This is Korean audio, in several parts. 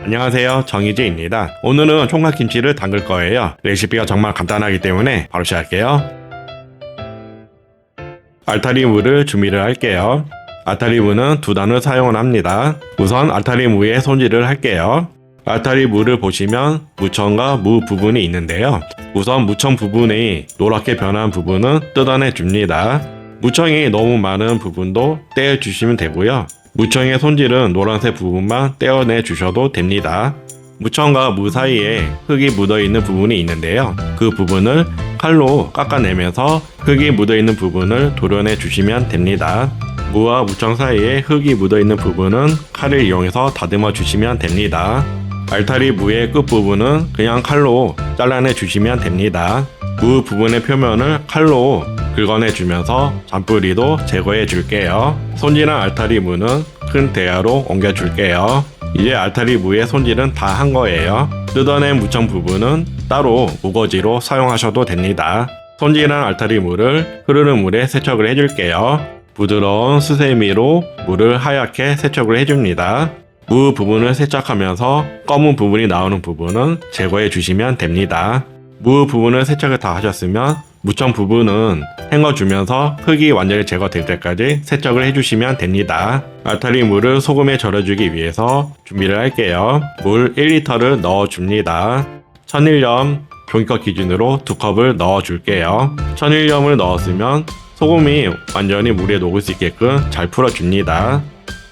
안녕하세요, 정희재입니다. 오늘은 총각김치를 담글 거예요. 레시피가 정말 간단하기 때문에 바로 시작할게요. 알타리 무를 준비를 할게요. 알타리 무는 두 단을 사용을 합니다. 우선 알타리 무에 손질을 할게요. 알타리 무를 보시면 무청과 무 부분이 있는데요. 우선 무청 부분이 노랗게 변한 부분은 뜯어내 줍니다. 무청이 너무 많은 부분도 떼어주시면 되고요. 무청의 손질은 노란색 부분만 떼어내 주셔도 됩니다. 무청과 무 사이에 흙이 묻어있는 부분이 있는데요. 그 부분을 칼로 깎아내면서 흙이 묻어있는 부분을 도려내 주시면 됩니다. 무와 무청 사이에 흙이 묻어있는 부분은 칼을 이용해서 다듬어 주시면 됩니다. 알타리 무의 끝부분은 그냥 칼로 잘라내 주시면 됩니다. 무 부분의 표면을 칼로 긁어내 주면서 잔뿌리도 제거해 줄게요. 손질한 알타리 무는 큰 대야로 옮겨 줄게요. 이제 알타리 무의 손질은 다 한 거예요. 뜯어낸 무청 부분은 따로 우거지로 사용하셔도 됩니다. 손질한 알타리 무를 흐르는 물에 세척을 해줄게요. 부드러운 수세미로 물을 하얗게 세척을 해줍니다. 무 부분을 세척하면서 검은 부분이 나오는 부분은 제거해 주시면 됩니다. 무 부분을 세척을 다 하셨으면 무청 부분은 헹궈주면서 흙이 완전히 제거될 때까지 세척을 해주시면 됩니다. 알타리 무를 소금에 절여주기 위해서 준비를 할게요. 물 1리터를 넣어줍니다. 천일염 종이컵 기준으로 2컵을 넣어줄게요. 천일염을 넣었으면 소금이 완전히 물에 녹을 수 있게끔 잘 풀어줍니다.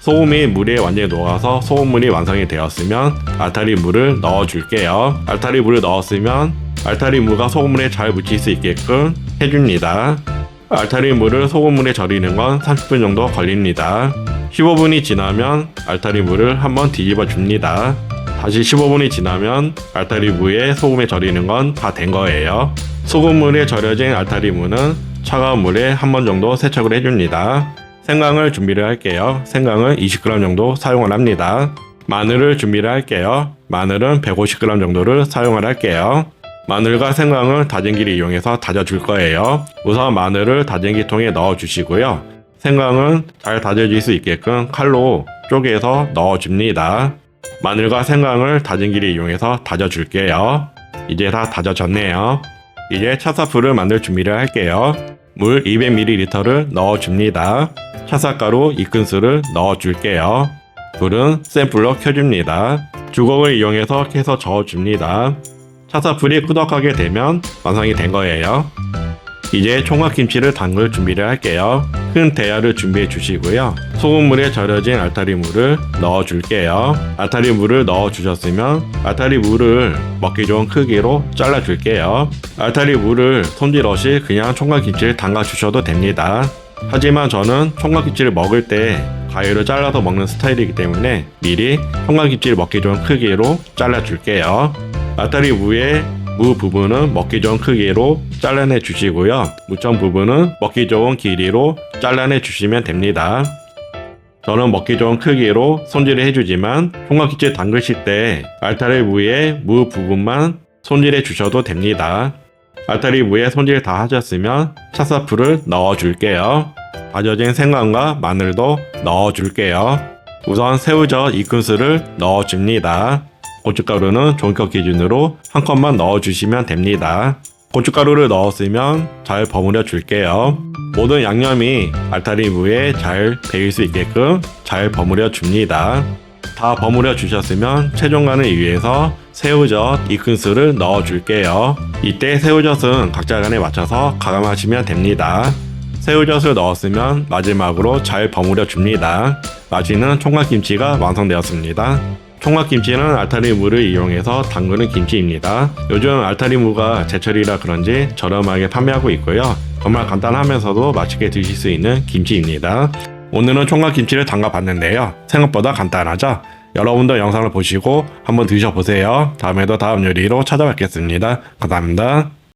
소금이 물에 완전히 녹아서 소금물이 완성이 되었으면 알타리 무를 넣어줄게요. 알타리 무를 넣었으면 알타리 무가 소금물에 잘 묻힐 수 있게끔 해줍니다. 알타리 무를 소금물에 절이는 건 30분 정도 걸립니다. 15분이 지나면 알타리 무를 한번 뒤집어 줍니다. 다시 15분이 지나면 알타리 무에 소금에 절이는 건 다 된 거예요. 소금물에 절여진 알타리 무는 차가운 물에 한 번 정도 세척을 해줍니다. 생강을 준비를 할게요. 생강은 20g 정도 사용을 합니다. 마늘을 준비를 할게요. 마늘은 150g 정도를 사용을 할게요. 마늘과 생강을 다진기를 이용해서 다져줄 거예요. 우선 마늘을 다진기통에 넣어주시고요. 생강은 잘 다져질 수 있게끔 칼로 쪼개서 넣어줍니다. 마늘과 생강을 다진기를 이용해서 다져줄게요. 이제 다 다져졌네요. 이제 차사풀을 만들 준비를 할게요. 물 200ml를 넣어줍니다. 차사가루 2큰술을 넣어줄게요. 불은 센 불로 켜줍니다. 주걱을 이용해서 캐서 저어줍니다. 차사풀이 꾸덕하게 되면 완성이 된 거예요. 이제 총각김치를 담글 준비를 할게요. 큰 대야를 준비해 주시고요. 소금물에 절여진 알타리 무를 넣어 줄게요. 알타리 무를 넣어 주셨으면 알타리 무를 먹기 좋은 크기로 잘라 줄게요. 알타리 무를 손질 없이 그냥 총각김치를 담가 주셔도 됩니다. 하지만 저는 총각김치를 먹을 때 가위로 잘라서 먹는 스타일이기 때문에 미리 총각김치를 먹기 좋은 크기로 잘라 줄게요. 알타리 무의 무 부분은 먹기 좋은 크기로 잘라내 주시고요. 무청 부분은 먹기 좋은 길이로 잘라내 주시면 됩니다. 저는 먹기 좋은 크기로 손질을 해주지만 총각김치 담그실 때 알타리 무의 무 부분만 손질해 주셔도 됩니다. 알타리 무에 손질 다 하셨으면 차사풀을 넣어줄게요. 다져진 생강과 마늘도 넣어줄게요. 우선 새우젓 2큰술을 넣어줍니다. 고춧가루는 종이컵 기준으로 한 컵만 넣어주시면 됩니다. 고춧가루를 넣었으면 잘 버무려 줄게요. 모든 양념이 알타리 무에 잘 배일 수 있게끔 잘 버무려 줍니다. 다 버무려 주셨으면 최종간을 위해서 새우젓 2큰술을 넣어 줄게요. 이때 새우젓은 각자 간에 맞춰서 가감하시면 됩니다. 새우젓을 넣었으면 마지막으로 잘 버무려 줍니다. 맛있는 총각김치가 완성되었습니다. 총각김치는 알타리 무를 이용해서 담그는 김치입니다. 요즘 알타리 무가 제철이라 그런지 저렴하게 판매하고 있고요. 정말 간단하면서도 맛있게 드실 수 있는 김치입니다. 오늘은 총각김치를 담가 봤는데요. 생각보다 간단하죠? 여러분도 영상을 보시고 한번 드셔보세요. 다음에도 다음 요리로 찾아뵙겠습니다. 감사합니다.